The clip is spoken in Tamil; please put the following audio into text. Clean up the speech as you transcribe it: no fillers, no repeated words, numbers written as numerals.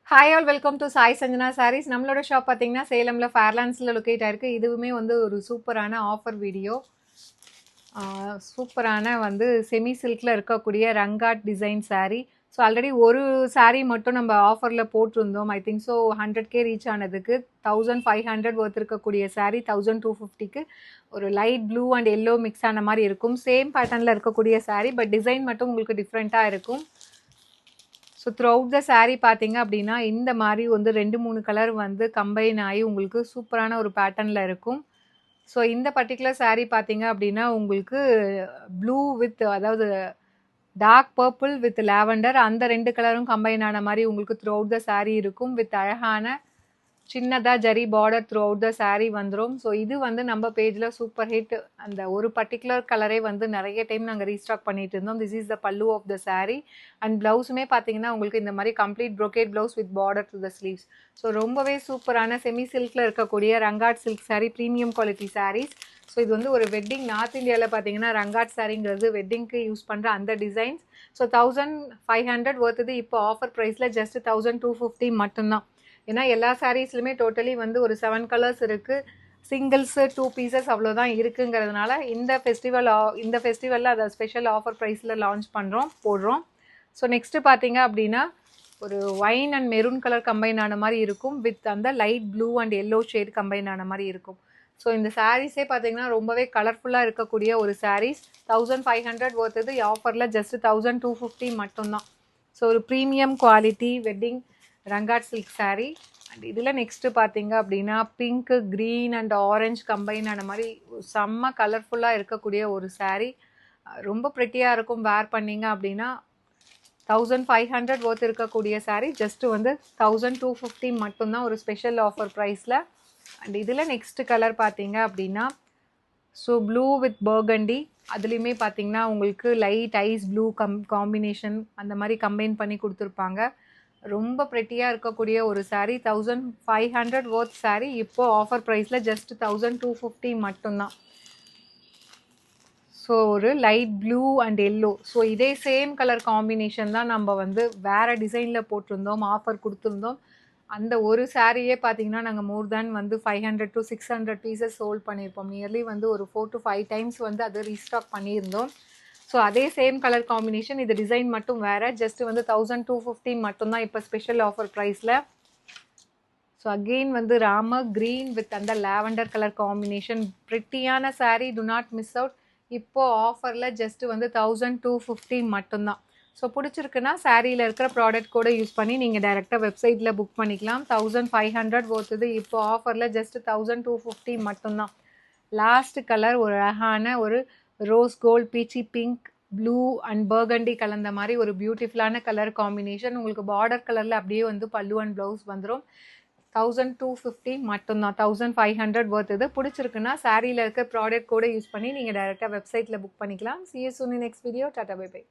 Hi all welcome to Sai Sanjana Sarees. நம்மளோட ஷாப் பார்த்தீங்கன்னா சேலமில் ஃபேர்லாண்ட்ஸில் லொக்கேட் ஆயிருக்கு. இதுவுமே வந்து ஒரு சூப்பரான ஆஃபர் வீடியோ. சூப்பரான வந்து செமி சில்கில் இருக்கக்கூடிய ரங்காட் டிசைன் saree. ஸோ ஆல்ரெடி ஒரு saree மட்டும் நம்ம ஆஃபரில் போட்டிருந்தோம். I think so 100K reach ஆனதுக்கு 1500 ஒர்த் இருக்கக்கூடிய saree 1250க்கு ஒரு light blue and yellow mix ஆன மாதிரி இருக்கும். சேம் பேட்டர்னில் இருக்கக்கூடிய saree, பட் டிசைன் மட்டும் உங்களுக்கு டிஃப்ரெண்ட்டாக இருக்கும். So through out the saree பார்த்தீங்க அப்படின்னா இந்த மாதிரி வந்து 2-3 கலர் வந்து கம்பைன் ஆகி உங்களுக்கு சூப்பரான ஒரு பேட்டர்னில் இருக்கும். ஸோ இந்த பர்டிகுலர் saree பார்த்தீங்க அப்படின்னா உங்களுக்கு ப்ளூ வித், அதாவது டார்க் பர்பிள் வித் லாவெண்டர், அந்த 2 கலரும் கம்பைன் ஆன மாதிரி உங்களுக்கு த்ரூ அவுட் த saree இருக்கும். வித் அழகான சின்னதாக zari border through out the saree வந்துடும். ஸோ இது வந்து நம்ம பேஜில் சூப்பர் ஹிட். அந்த ஒரு பர்டிகுலர் கலரே வந்து நிறைய டைம் நாங்கள் ரீஸ்டாக் பண்ணிட்டு இருந்தோம். This is the pallu of the saree. And ப்ளவுஸுமே பார்த்தீங்கன்னா உங்களுக்கு இந்த மாதிரி complete brocade blouse with border to the sleeves. So ரொம்பவே சூப்பரான செமி சில்கில் இருக்கக்கூடிய Rangkat silk saree, premium quality sarees. So இது வந்து ஒரு வெட்டிங், நார்த் இந்தியாவில் பார்த்தீங்கன்னா ரங்காட் சாரிங்கிறது வெட்டிங்க்கு யூஸ் பண்ணுற அந்த டிசைன்ஸ். ஸோ 1500 ஒர்த்துது இப்போ ஆஃபர் ப்ரைஸில் ஜஸ்ட் 1250 மட்டும்தான். ஏன்னா எல்லா சாரீஸ்லையுமே டோட்டலி வந்து ஒரு 7 கலர்ஸ் இருக்குது. சிங்கிள்ஸு 2 பீசஸ் அவ்வளோதான் இருக்குங்கிறதுனால இந்த ஃபெஸ்டிவலில் அதை ஸ்பெஷல் ஆஃபர் ப்ரைஸில் லான்ச் போடுறோம். ஸோ நெக்ஸ்ட்டு பார்த்தீங்க அப்படின்னா ஒரு wine and maroon colour combine ஆன மாதிரி இருக்கும். வித் அந்த light blue and yellow shade combine ஆன மாதிரி இருக்கும். ஸோ இந்த சாரீஸே பார்த்தீங்கன்னா ரொம்பவே கலர்ஃபுல்லாக இருக்கக்கூடிய ஒரு சாரீஸ். 1500 ஒர்த்தது ஆஃபரில் ஜஸ்ட் 1250 மட்டும்தான். ஸோ ஒரு premium quality wedding Rangkat silk saree. And இதில் நெக்ஸ்ட்டு பார்த்தீங்க அப்படின்னா pink, green and orange combine ஆன மாதிரி செம்ம கலர்ஃபுல்லாக இருக்கக்கூடிய ஒரு saree. ரொம்ப ப்ரிட்டியாக இருக்கும். வேர் பண்ணிங்க அப்படின்னா 1500 ஒர்த் இருக்கக்கூடிய saree ஜஸ்ட்டு வந்து 1250 மட்டும்தான் ஒரு ஸ்பெஷல் ஆஃபர் ப்ரைஸில். அண்ட் இதில் நெக்ஸ்ட் கலர் பார்த்தீங்க அப்படின்னா ஸோ ப்ளூ வித் பர்கண்டி, அதுலேயுமே பார்த்தீங்கன்னா உங்களுக்கு லைட் ஐஸ் ப்ளூ காம்பினேஷன் அந்த மாதிரி கம்பைன் பண்ணி கொடுத்துருப்பாங்க. ரொம்ப ப்ரெட்டியாக இருக்கக்கூடிய ஒரு saree. 1500 ஒர்த் saree இப்போது ஆஃபர் ப்ரைஸில் ஜஸ்ட் 1250 மட்டும்தான். ஸோ ஒரு light blue and yellow, so இதே சேம் கலர் காம்பினேஷன் தான் நம்ம வந்து வேறு டிசைனில் போட்டிருந்தோம், ஆஃபர் கொடுத்துருந்தோம். அந்த ஒரு சாரியே பார்த்தீங்கன்னா நாங்கள் மோர் தேன் வந்து 500 to 600 பீசஸ் சோல்ட் பண்ணியிருப்போம். நியர்லி வந்து ஒரு 4 to 5 டைம்ஸ் வந்து அதை ரீஸ்டாக் பண்ணியிருந்தோம். ஸோ அதே சேம் கலர் காம்பினேஷன், இது டிசைன் மட்டும் வேறு. ஜஸ்ட் வந்து 1250 மட்டும்தான் இப்போ ஸ்பெஷல் ஆஃபர் ப்ரைஸில். ஸோ அகெயின் வந்து ராம க்ரீன் வித் அந்த லாவெண்டர் கலர் காம்பினேஷன், ப்ரிட்டியான saree. Do not miss out. இப்போது ஆஃபரில் ஜஸ்ட்டு வந்து 1250 மட்டும்தான். ஸோ பிடிச்சிருக்குன்னா சாரியில் இருக்கிற ப்ராடக்ட் கூட யூஸ் பண்ணி நீங்கள் டைரெக்டாக வெப்சைட்டில் புக் பண்ணிக்கலாம். 1500 ஒர்த்துது இப்போ ஆஃபரில் ஜஸ்ட் 1250 மட்டும்தான். லாஸ்ட் கலர் ஒரு அழகான ஒரு rose gold, peachy pink, blue and burgundy கலந்த மாதிரி ஒரு பியூட்டிஃபுல்லான கலர் காம்பினேஷன். உங்களுக்கு பார்டர் கலரில் அப்படியே வந்து பல்லு அண்ட் ப்ளவுஸ் வந்துடும். 1250 மட்டும்தான். 1500 ஒர்த். இது பிடிச்சிருக்குன்னா சாரியில் இருக்க ப்ராடக்ட் கூட யூஸ் பண்ணி நீங்கள் டைரெக்டாக வெப்சைட்டில் புக் பண்ணிக்கலாம். See you soon in next video. Tata, bye bye.